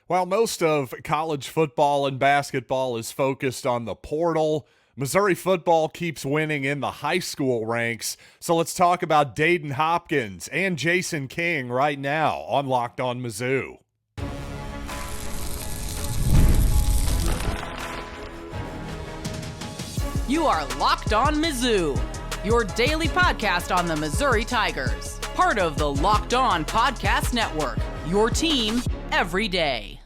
While most of college football and basketball is focused on the portal, Missouri football keeps winning in the high school ranks. So let's talk about Daeden Hopkins and Jason King right now on Locked On Mizzou. You are Locked On Mizzou, your daily podcast on the Missouri Tigers. Part of the Locked On Podcast Network, your team every day.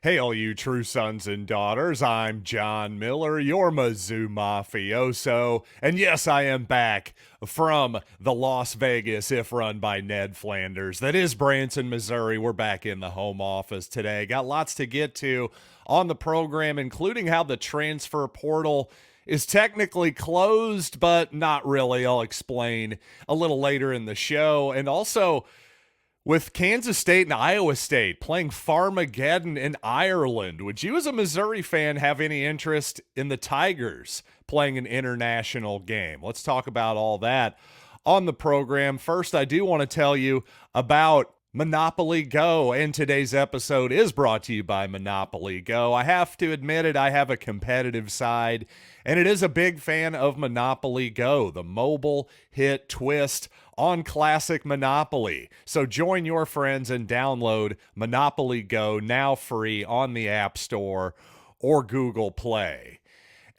Hey, all you true sons and daughters, I'm John Miller, your Mizzou mafioso, and yes, I am back from the Las Vegas, if run by Ned Flanders. That is Branson, Missouri. We're back in the home office today. Got lots to get to on the program, including how the transfer portal is technically closed, but not really. I'll explain a little later in the show, and also with Kansas State and Iowa State playing Farmageddon in Ireland, would you as a Missouri fan have any interest in the Tigers playing an international game? Let's talk about all that on the program. First, I do want to tell you about Monopoly Go, and today's episode is brought to you by Monopoly Go. I have to admit it, I have a competitive side, and it is a big fan of Monopoly Go, the mobile hit twist on classic Monopoly. So join your friends and download Monopoly Go, now free on the App Store or Google Play.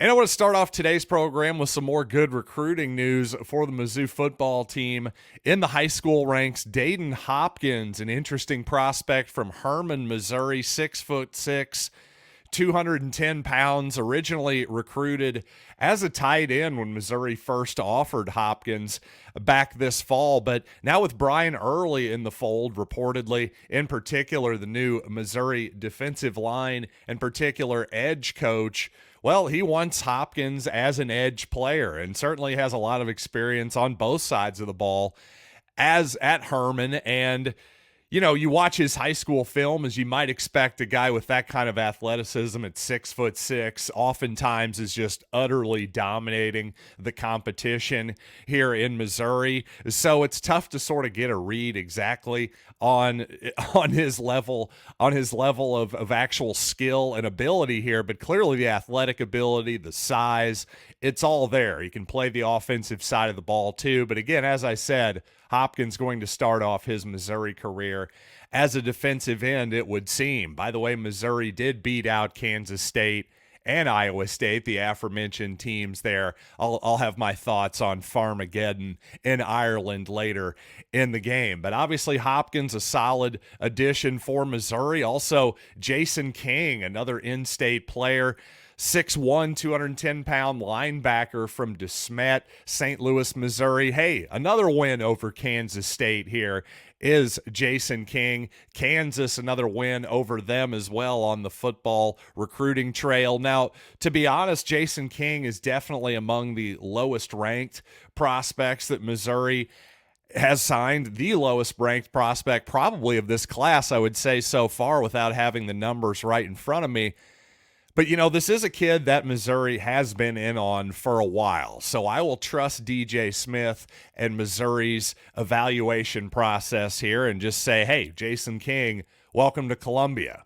And I want to start off today's program with some more good recruiting news for the Mizzou football team. In the high school ranks, Daeden Hopkins, an interesting prospect from Hermann, Missouri, 6'6", 210 pounds, originally recruited as a tight end when Missouri first offered Hopkins back this fall. But now with Brian Early in the fold, reportedly, in particular, the new Missouri defensive line and particular edge coach, well, he wants Hopkins as an edge player and certainly has a lot of experience on both sides of the ball as at Hermann. And you know, you watch his high school film, as you might expect, a guy with that kind of athleticism at 6'6", oftentimes is just utterly dominating the competition here in Missouri. So it's tough to sort of get a read exactly on his level of actual skill and ability here. But clearly the athletic ability, the size, it's all there. He can play the offensive side of the ball too. But again, as I said, Hopkins going to start off his Missouri career as a defensive end, it would seem. By the way, Missouri did beat out Kansas State and Iowa State, the aforementioned teams there. I'll have my thoughts on Farmageddon in Ireland later in the game. But obviously Hopkins, a solid addition for Missouri. Also, Jason King, another in-state player, 6'1", 210-pound linebacker from DeSmet, St. Louis, Missouri. Hey, another win over Kansas State here is Jason King. Kansas, another win over them as well on the football recruiting trail. Now, to be honest, Jason King is definitely among the lowest ranked prospects that Missouri has signed, the lowest ranked prospect probably of this class, I would say so far, without having the numbers right in front of me. But, you know, this is a kid that Missouri has been in on for a while. So I will trust DJ Smith and Missouri's evaluation process here and just say, hey, Jason King, welcome to Columbia.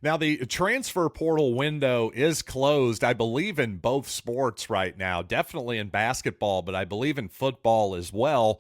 Now, the transfer portal window is closed, I believe, in both sports right now. Definitely in basketball, but I believe in football as well.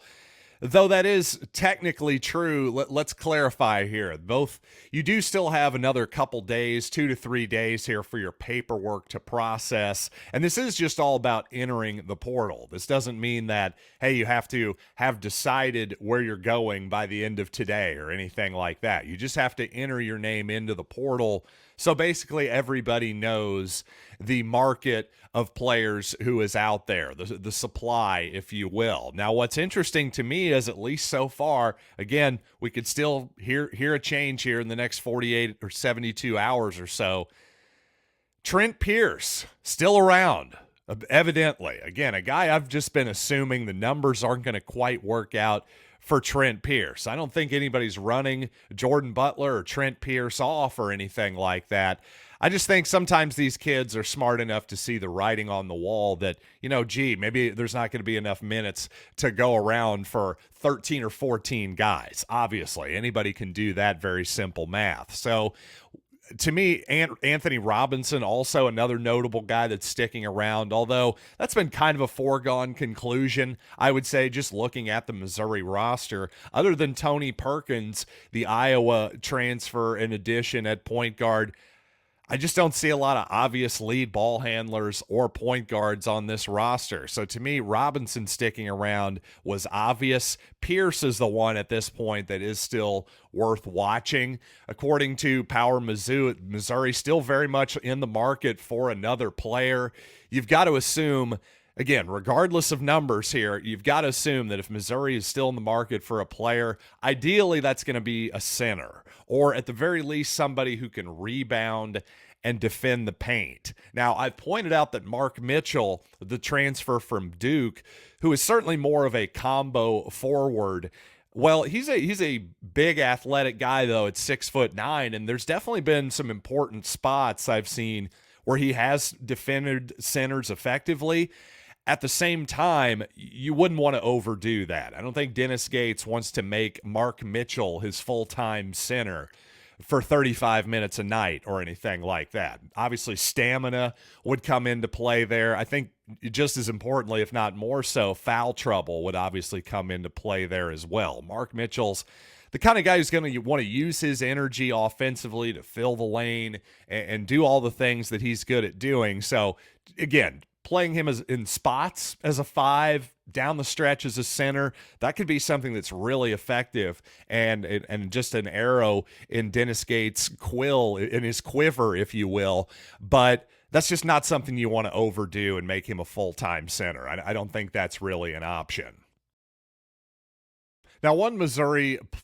Though that is technically true, let's clarify here. Both, you do still have another couple days, 2 to 3 days here for your paperwork to process. And this is just all about entering the portal. This doesn't mean that, hey, you have to have decided where you're going by the end of today or anything like that. You just have to enter your name into the portal. So basically everybody knows the market of players who is out there, the supply, if you will. Now, what's interesting to me is, at least so far, again, we could still hear a change here in the next 48 or 72 hours or so. Trent Pierce, still around, evidently. Again, a guy I've just been assuming the numbers aren't going to quite work out for Trent Pierce. I don't think anybody's running Jordan Butler or Trent Pierce off or anything like that. I just think sometimes these kids are smart enough to see the writing on the wall that, gee, maybe there's not going to be enough minutes to go around for 13 or 14 guys. Obviously, anybody can do that very simple math. So to me, Anthony Robinson, also another notable guy that's sticking around, although that's been kind of a foregone conclusion, I would say, just looking at the Missouri roster. Other than Tony Perkins, the Iowa transfer in addition at point guard, I just don't see a lot of obvious lead ball handlers or point guards on this roster. So to me, Robinson sticking around was obvious. Pierce is the one at this point that is still worth watching. According to Power Mizzou, Missouri still very much in the market for another player. You've got to assume, again, regardless of numbers here, you've got to assume that if Missouri is still in the market for a player, ideally that's going to be a center, or at the very least somebody who can rebound and defend the paint. Now, I've pointed out that Mark Mitchell, the transfer from Duke, who is certainly more of a combo forward, well, he's a big athletic guy, though, at 6'9", and there's definitely been some important spots I've seen where he has defended centers effectively. At the same time, you wouldn't want to overdo that. I don't think Dennis Gates wants to make Mark Mitchell his full-time center for 35 minutes a night or anything like that. Obviously, stamina would come into play there. I think just as importantly, if not more so, foul trouble would obviously come into play there as well. Mark Mitchell's the kind of guy who's going to want to use his energy offensively to fill the lane and do all the things that he's good at doing. So, again, playing him in spots as a 5, down the stretch as a center, that could be something that's really effective and just an arrow in Dennis Gates' in his quiver, if you will. But that's just not something you want to overdo and make him a full-time center. I don't think that's really an option. Now, one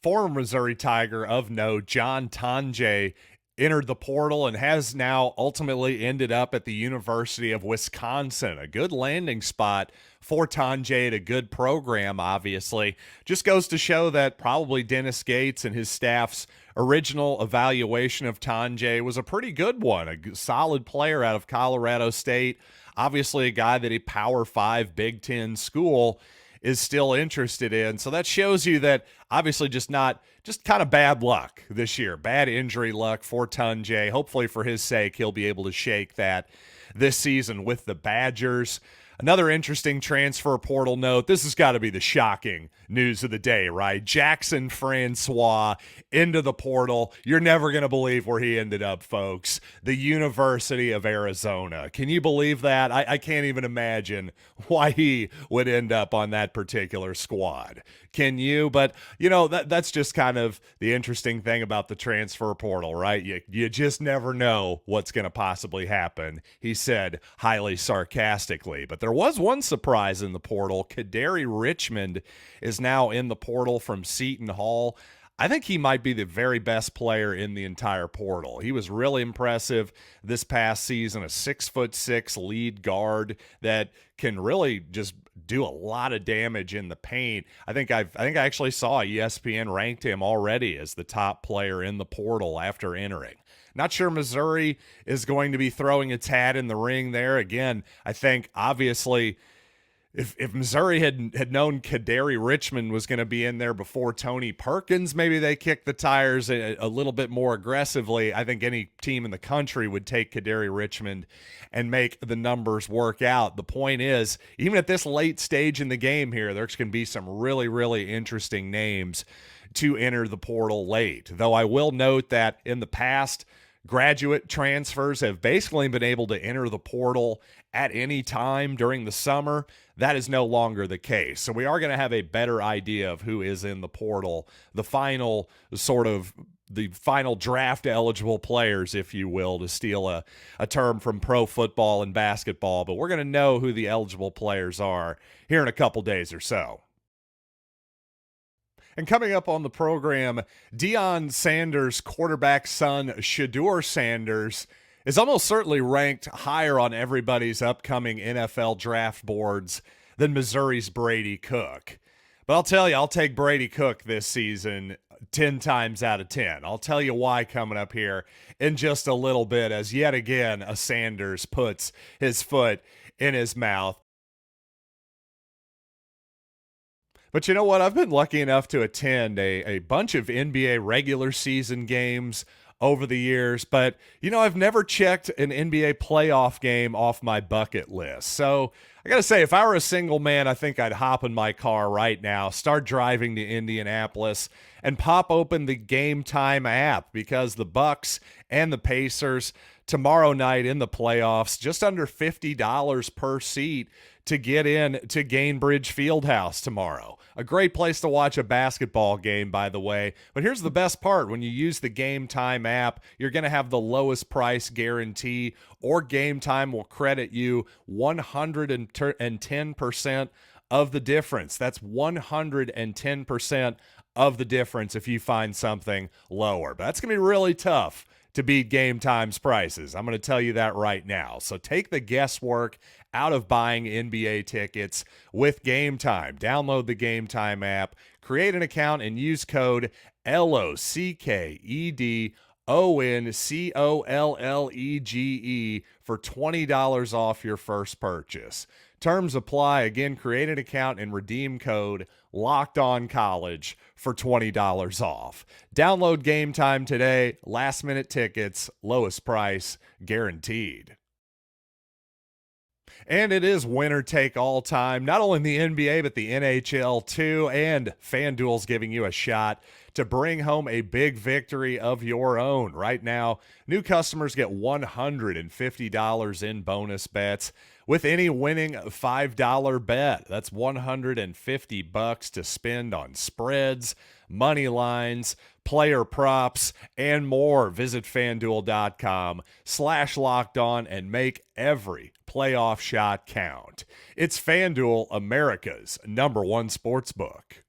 former Missouri Tiger of note, John Tonje, entered the portal and has now ultimately ended up at the University of Wisconsin. A good landing spot for Tonje at a good program, obviously. Just goes to show that probably Dennis Gates and his staff's original evaluation of Tonje was a pretty good one. A solid player out of Colorado State. Obviously a guy that a Power 5 Big Ten school is still interested in. So that shows you that obviously just kind of bad luck this year. Bad injury luck for Tonje. Hopefully for his sake, he'll be able to shake that this season with the Badgers. Another interesting transfer portal note. This has got to be the shocking news of the day, right? Jackson Francois into the portal. You're never going to believe where he ended up, folks. The University of Arizona. Can you believe that? I can't even imagine why he would end up on that particular squad. Can you? But, that's just kind of the interesting thing about the transfer portal, right? You just never know what's going to possibly happen, he said highly sarcastically. But there was one surprise in the portal. Kadary Richmond is now in the portal from Seton Hall. I think he might be the very best player in the entire portal. He was really impressive this past season, a 6'6" lead guard that can really just do a lot of damage in the paint. I think I actually saw ESPN ranked him already as the top player in the portal after entering. Not sure Missouri is going to be throwing its hat in the ring there. Again, I think obviously if Missouri had known Kadary Richmond was going to be in there before Tony Perkins, maybe they kicked the tires a little bit more aggressively. I think any team in the country would take Kadary Richmond and make the numbers work out. The point is, even at this late stage in the game here, there's going to be some really, really interesting names to enter the portal late. Though I will note that in the past, graduate transfers have basically been able to enter the portal at any time during the summer. That is no longer the case. So we are going to have a better idea of who is in the portal, the final draft eligible players, if you will, to steal a term from pro football and basketball. But we're going to know who the eligible players are here in a couple days or so. And coming up on the program, Dion Sanders' quarterback son, Shedeur Sanders, is almost certainly ranked higher on everybody's upcoming NFL draft boards than Missouri's Brady Cook. But I'll tell you, I'll take Brady Cook this season 10 times out of 10. I'll tell you why coming up here in just a little bit, as yet again a Sanders puts his foot in his mouth. But you know what? I've been lucky enough to attend a bunch of NBA regular season games over the years, but I've never checked an NBA playoff game off my bucket list. So I gotta say, if I were a single man, I think I'd hop in my car right now, start driving to Indianapolis, and pop open the Gametime app, because the Bucks and the Pacers tomorrow night in the playoffs, just under $50 per seat to get in to Gainbridge Fieldhouse tomorrow. A great place to watch a basketball game, by the way. But here's the best part. When you use the Gametime app, you're going to have the lowest price guarantee, or Gametime will credit you 110% of the difference. That's 110% of the difference if you find something lower. But that's going to be really tough to beat Gametime's prices. I'm going to tell you that right now. So take the guesswork out of buying NBA tickets with Gametime. Download the Gametime app, create an account, and use code LOCKEDONCOLLEGE for $20 off your first purchase. Terms apply. Again, create an account and redeem code LOCKEDONCOLLEGE for $20 off. Download Gametime today. Last minute tickets, lowest price guaranteed. And it is winner take all time, not only in the NBA, but the NHL too. And FanDuel's giving you a shot to bring home a big victory of your own. Right now, new customers get $150 in bonus bets with any winning $5 bet. That's $150 to spend on spreads, money lines, player props, and more. Visit FanDuel.com/lockedon and make every playoff shot count. It's FanDuel, America's #1 sportsbook.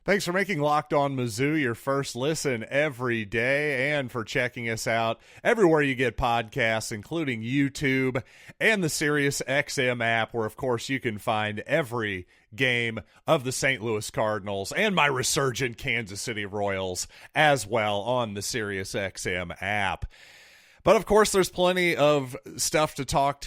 Thanks for making Locked On Mizzou your first listen every day, and for checking us out everywhere you get podcasts, including YouTube and the SiriusXM app, where, of course, you can find every game of the St. Louis Cardinals and my resurgent Kansas City Royals as well on the SiriusXM app. But of course, there's plenty of stuff to talk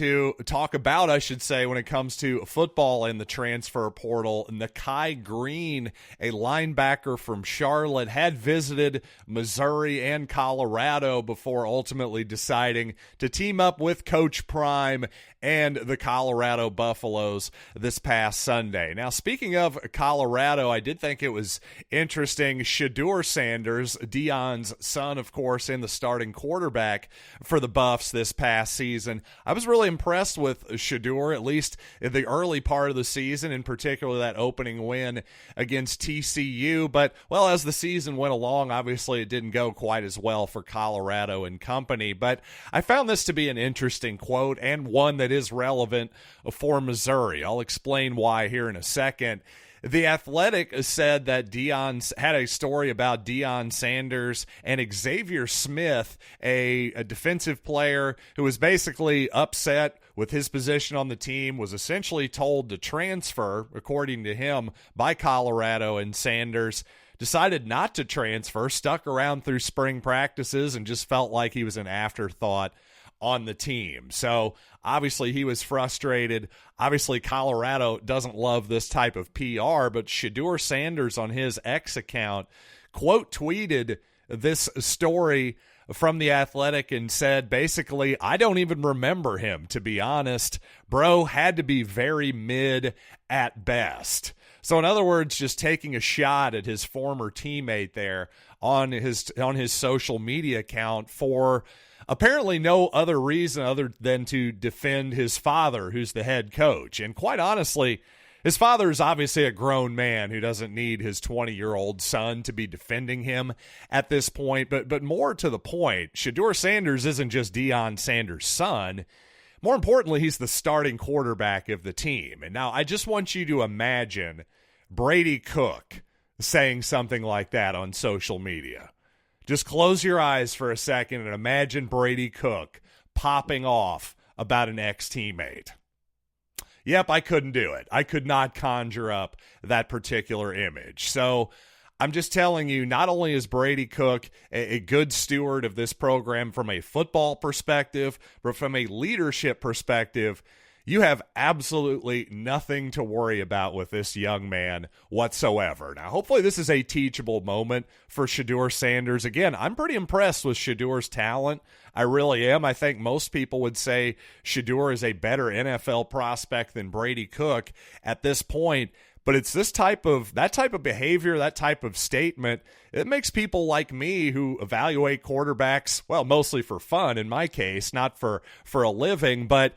about, I should say, when it comes to football and the transfer portal. Nakai Green, a linebacker from Charlotte, had visited Missouri and Colorado before ultimately deciding to team up with Coach Prime and the Colorado Buffaloes this past Sunday. Now, speaking of Colorado, I did think it was interesting. Shedeur Sanders, Dion's son, of course, and the starting quarterback for the Buffs this past season. I was really impressed with Shedeur, at least in the early part of the season, in particular that opening win against TCU. But, well, as the season went along, obviously it didn't go quite as well for Colorado and company. But I found this to be an interesting quote, and one that is relevant for Missouri. I'll explain why here in a second. The Athletic said that Dion had a story about Dion Sanders and Xavier Smith, a defensive player who was basically upset with his position on the team, was essentially told to transfer, according to him, by Colorado, and Sanders decided not to transfer, stuck around through spring practices, and just felt like he was an afterthought on the team. So obviously he was frustrated. Obviously Colorado doesn't love this type of PR, but Shedeur Sanders on his X account quote tweeted this story from The Athletic and said, basically, I don't even remember him, to be honest. Bro had to be very mid at best. So in other words, just taking a shot at his former teammate there on his social media account for apparently no other reason other than to defend his father, who's the head coach. And quite honestly, his father is obviously a grown man who doesn't need his 20-year-old son to be defending him at this point. But more to the point, Shedeur Sanders isn't just Dion Sanders' son. More importantly, he's the starting quarterback of the team. And now I just want you to imagine Brady Cook saying something like that on social media. Just close your eyes for a second and imagine Brady Cook popping off about an ex-teammate. Yep, I couldn't do it. I could not conjure up that particular image. So I'm just telling you, not only is Brady Cook a good steward of this program from a football perspective, but from a leadership perspective, you have absolutely nothing to worry about with this young man whatsoever. Now, hopefully this is a teachable moment for Shedeur Sanders. Again, I'm pretty impressed with Shedeur's talent. I really am. I think most people would say Shedeur is a better NFL prospect than Brady Cook at this point. But it's that type of behavior, that type of statement, it makes people like me who evaluate quarterbacks, well, mostly for fun in my case, not for a living, but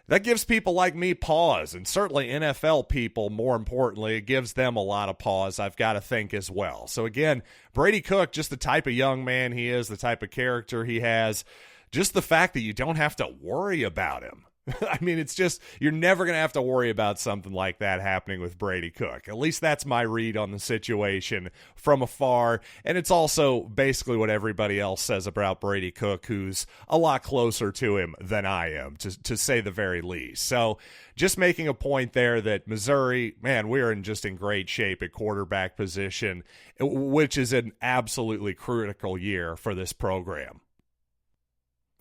that gives people like me pause, and certainly NFL people, more importantly, it gives them a lot of pause, I've got to think, as well. So again, Brady Cook, just the type of young man he is, the type of character he has, just the fact that you don't have to worry about him. I mean, it's just, you're never going to have to worry about something like that happening with Brady Cook. At least that's my read on the situation from afar. And it's also basically what everybody else says about Brady Cook, who's a lot closer to him than I am, to say the very least. So just making a point there that Missouri, man, we're in great shape at quarterback position, which is an absolutely critical year for this program.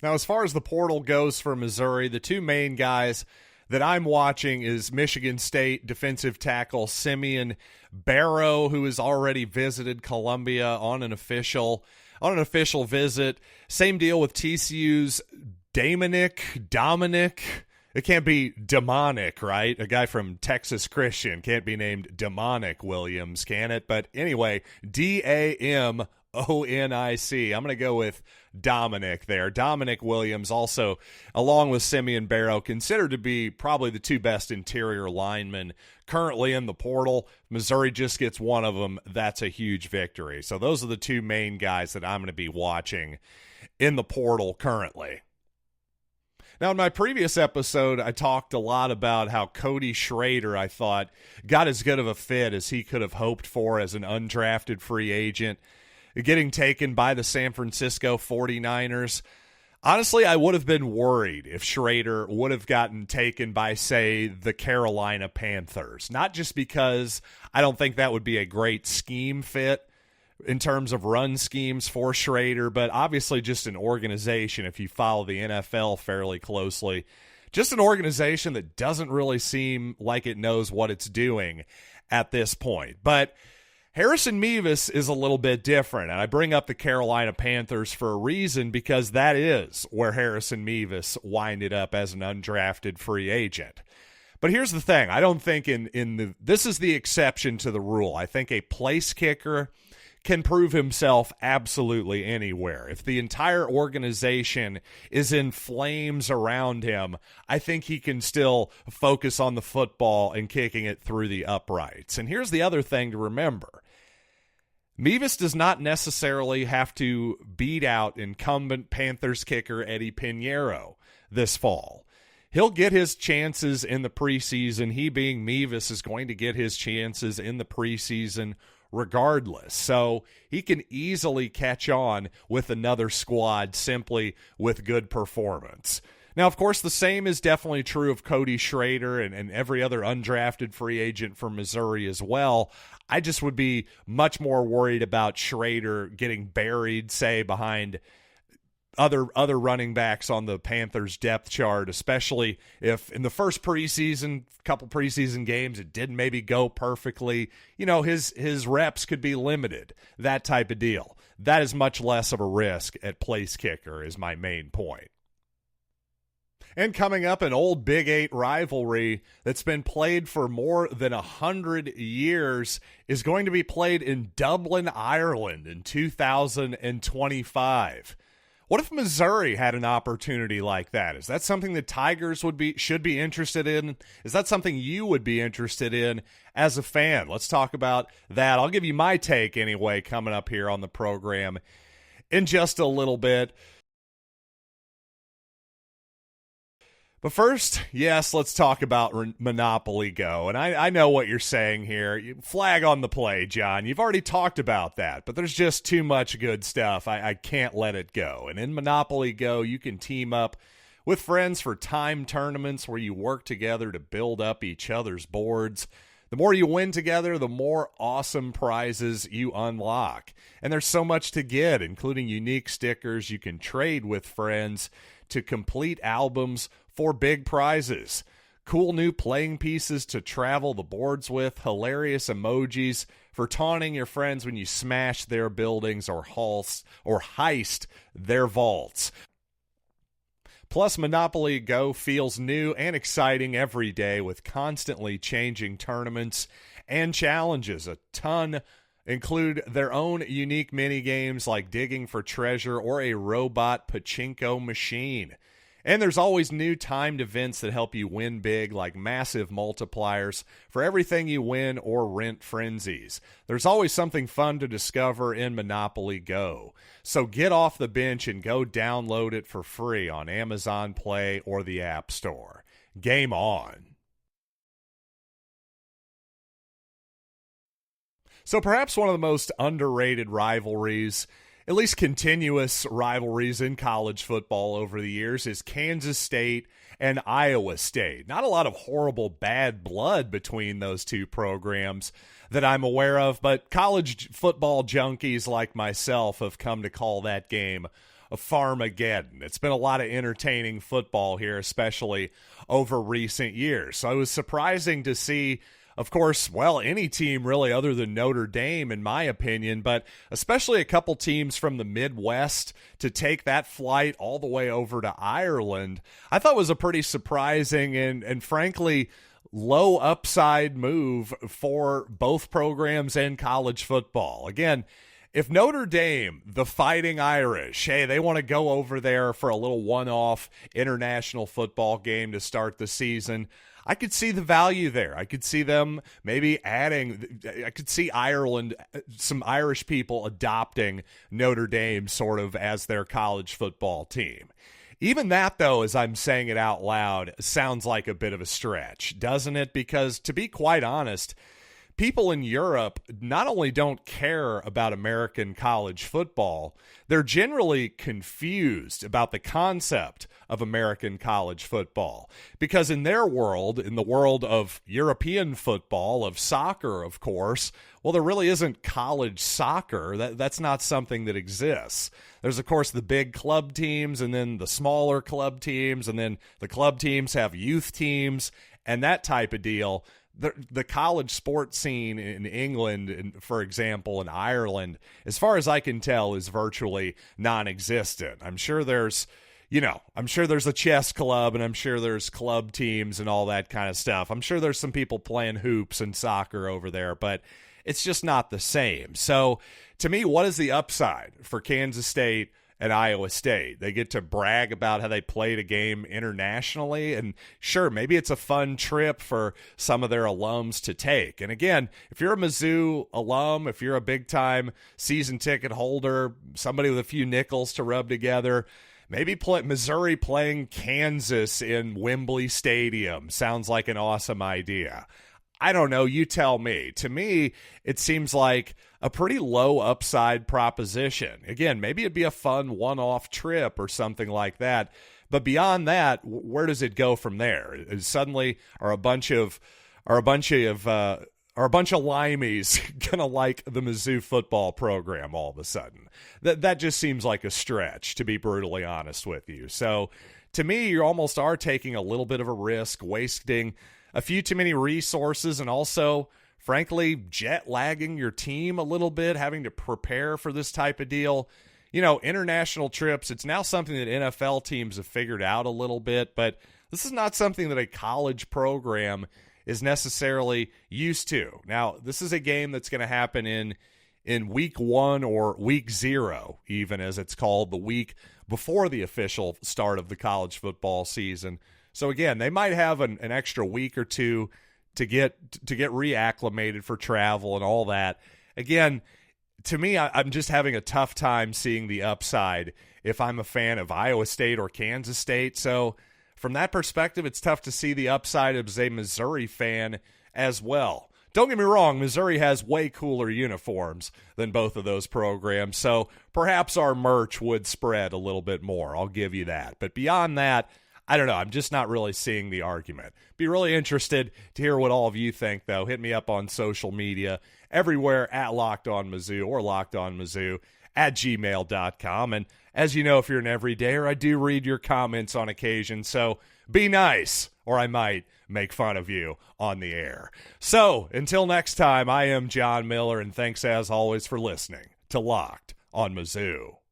Now, as far as the portal goes for Missouri, the two main guys that I'm watching is Michigan State defensive tackle Simeon Barrow, who has already visited Columbia on an official visit. Same deal with TCU's Dominic. It can't be demonic, right? A guy from Texas Christian can't be named Demonic Williams, can it? But anyway, Damonic. I'm going to go with Dominic there. Dominic Williams also, along with Simeon Barrow, considered to be probably the two best interior linemen currently in the portal. Missouri just gets one of them. That's a huge victory. So those are the two main guys that I'm going to be watching in the portal currently. Now, in my previous episode, I talked a lot about how Cody Schrader, I thought, got as good of a fit as he could have hoped for as an undrafted free agent, getting taken by the San Francisco 49ers. Honestly, I would have been worried if Schrader would have gotten taken by, say, the Carolina Panthers. Not just because I don't think that would be a great scheme fit in terms of run schemes for Schrader, but obviously just an organization, if you follow the NFL fairly closely, just an organization that doesn't really seem like it knows what it's doing at this point. But Harrison Mevis is a little bit different, and I bring up the Carolina Panthers for a reason, because that is where Harrison Mevis winded up as an undrafted free agent. But here's the thing. I don't think this is the exception to the rule. I think a place kicker can prove himself absolutely anywhere. If the entire organization is in flames around him, I think he can still focus on the football and kicking it through the uprights. And here's the other thing to remember. Mevis does not necessarily have to beat out incumbent Panthers kicker Eddie Pinheiro this fall. He'll get his chances in the preseason. He, being Mevis, is going to get his chances in the preseason regardless. So he can easily catch on with another squad simply with good performance. Now, of course, the same is definitely true of Cody Schrader and every other undrafted free agent for Missouri as well. I just would be much more worried about Schrader getting buried, say, behind other running backs on the Panthers depth chart, especially if in the first couple preseason games, it didn't maybe go perfectly. You know, his reps could be limited, that type of deal. That is much less of a risk at place kicker is my main point. And coming up, an old Big 8 rivalry that's been played for more than 100 years is going to be played in Dublin, Ireland in 2025. What if Missouri had an opportunity like that? Is that something the Tigers should be interested in? Is that something you would be interested in as a fan? Let's talk about that. I'll give you my take anyway coming up here on the program in just a little bit. But first, yes, let's talk about Monopoly Go. And I know what you're saying here. Flag on the play, John. You've already talked about that, but there's just too much good stuff. I can't let it go. And in Monopoly Go, you can team up with friends for time tournaments where you work together to build up each other's boards. The more you win together, the more awesome prizes you unlock. And there's so much to get, including unique stickers you can trade with friends to complete albums for big prizes. Cool new playing pieces to travel the boards with, hilarious emojis for taunting your friends when you smash their buildings or heist their vaults. Plus, Monopoly Go feels new and exciting every day with constantly changing tournaments and challenges. A ton include their own unique mini games like digging for treasure or a robot pachinko machine. And there's always new timed events that help you win big, like massive multipliers for everything you win or rent frenzies. There's always something fun to discover in Monopoly Go. So get off the bench and go download it for free on Amazon Play or the App Store. Game on. So perhaps one of the most underrated rivalries, at least continuous rivalries in college football over the years, is Kansas State and Iowa State. Not a lot of horrible bad blood between those two programs that I'm aware of, but college football junkies like myself have come to call that game a Farmageddon. It's been a lot of entertaining football here, especially over recent years. So it was surprising to see, of course, well, any team really other than Notre Dame, in my opinion, but especially a couple teams from the Midwest to take that flight all the way over to Ireland, I thought was a pretty surprising and frankly, low upside move for both programs and college football. Again, if Notre Dame, the Fighting Irish, hey, they want to go over there for a little one-off international football game to start the season, I could see the value there. I could see them maybe I could see Ireland, some Irish people adopting Notre Dame sort of as their college football team. Even that, though, as I'm saying it out loud, sounds like a bit of a stretch, doesn't it? Because to be quite honest, people in Europe not only don't care about American college football, they're generally confused about the concept of American college football. Because in their world, in the world of European football, of soccer, of course, well, there really isn't college soccer. That's not something that exists. There's, of course, the big club teams and then the smaller club teams, and then the club teams have youth teams and that type of deal. The college sports scene in England, for example, in Ireland, as far as I can tell, is virtually non-existent. I'm sure there's a chess club, and I'm sure there's club teams and all that kind of stuff. I'm sure there's some people playing hoops and soccer over there, but it's just not the same. So to me, what is the upside for Kansas State and Iowa State? They get to brag about how they played a game internationally, and sure, maybe it's a fun trip for some of their alums to take. And again, if you're a Mizzou alum, if you're a big-time season ticket holder, somebody with a few nickels to rub together, maybe Missouri playing Kansas in Wembley Stadium sounds like an awesome idea. I don't know, you tell me. To me, it seems like a pretty low upside proposition. Again, maybe it'd be a fun one-off trip or something like that. But beyond that, where does it go from there? Suddenly, are a bunch of limeys gonna like the Mizzou football program all of a sudden? That just seems like a stretch, to be brutally honest with you. So, to me, you almost are taking a little bit of a risk, wasting a few too many resources, and also, frankly, jet lagging your team a little bit, having to prepare for this type of deal. You know, international trips, it's now something that NFL teams have figured out a little bit, but this is not something that a college program is necessarily used to. Now, this is a game that's going to happen in week 1 or week 0, even as it's called, the week before the official start of the college football season. So again, they might have an extra week or two to get reacclimated for travel and all that. Again, to me, I'm just having a tough time seeing the upside if I'm a fan of Iowa State or Kansas State. So from that perspective, it's tough to see the upside as a Missouri fan as well. Don't get me wrong, Missouri has way cooler uniforms than both of those programs, so perhaps our merch would spread a little bit more. I'll give you that. But beyond that, I don't know. I'm just not really seeing the argument. Be really interested to hear what all of you think, though. Hit me up on social media everywhere at Locked On Mizzou or Locked On Mizzou at gmail.com. And as you know, if you're an everydayer, I do read your comments on occasion. So be nice, or I might make fun of you on the air. So until next time, I am John Miller, and thanks as always for listening to Locked On Mizzou.